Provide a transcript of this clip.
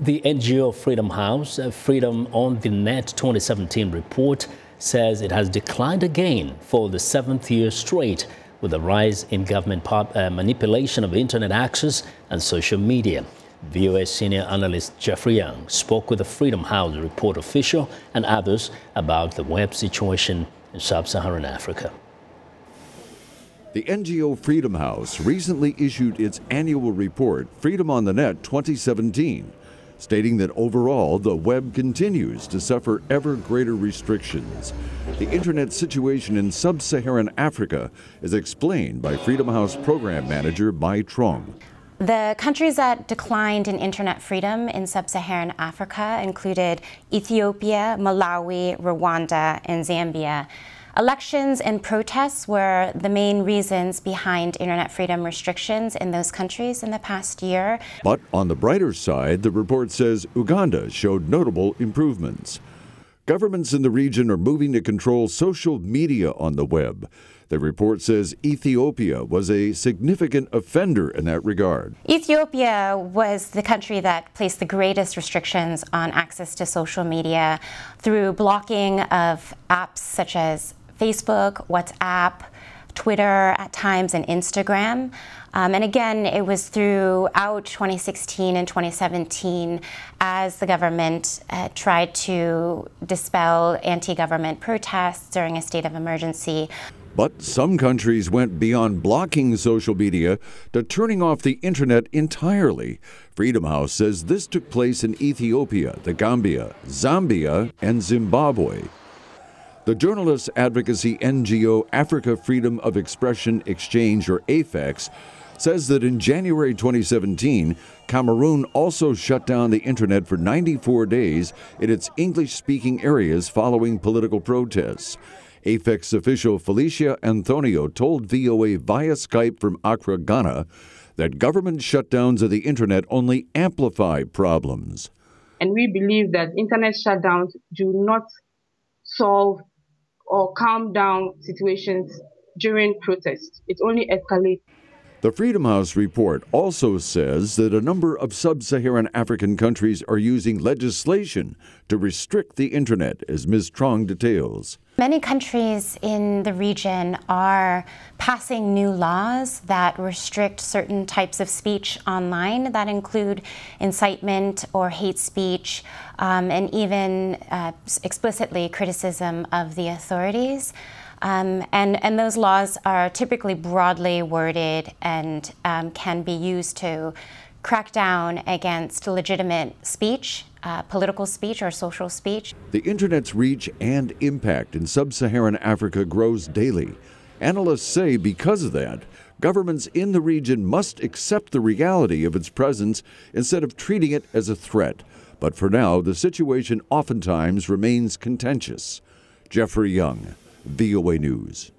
The NGO Freedom House, Freedom on the Net 2017 report says it has declined again for the 7th year straight, with a rise in government manipulation of internet access and social media. VOA senior analyst Jeffrey Young spoke with the Freedom House report official and others about the web situation in sub-Saharan Africa. The NGO Freedom House recently issued its annual report, Freedom on the Net 2017, stating that overall the web continues to suffer ever greater restrictions. The internet situation in sub-Saharan Africa is explained by Freedom House program manager Mai Trong. The countries that declined in internet freedom in sub-Saharan Africa included Ethiopia, Malawi, Rwanda, and Zambia. Elections and protests were the main reasons behind internet freedom restrictions in those countries in the past year. But on the brighter side, the report says Uganda showed notable improvements. Governments in the region are moving to control social media on the web. The report says Ethiopia was a significant offender in that regard. Ethiopia was the country that placed the greatest restrictions on access to social media through blocking of apps such as Facebook, WhatsApp, Twitter at times, and Instagram. And again, it was throughout 2016 and 2017 as the government tried to dispel anti-government protests during a state of emergency. But some countries went beyond blocking social media to turning off the internet entirely. Freedom House says this took place in Ethiopia, the Gambia, Zambia, and Zimbabwe. The journalist advocacy NGO Africa Freedom of Expression Exchange, or AFEX, says that in January 2017, Cameroon also shut down the internet for 94 days in its English-speaking areas following political protests. AFEX official Felicia Antonio told VOA via Skype from Accra, Ghana, that government shutdowns of the internet only amplify problems. And we believe that internet shutdowns do not solve or calm down situations during protests. It only escalates. The Freedom House report also says that a number of sub-Saharan African countries are using legislation to restrict the internet, as Ms. Trong details. Many countries in the region are passing new laws that restrict certain types of speech online that include incitement or hate speech, and even explicitly criticism of the authorities. And those laws are typically broadly worded and can be used to crack down against legitimate speech, political speech or social speech. The internet's reach and impact in sub-Saharan Africa grows daily. Analysts say because of that, governments in the region must accept the reality of its presence instead of treating it as a threat. But for now, the situation oftentimes remains contentious. Jeffrey Young, VOA News.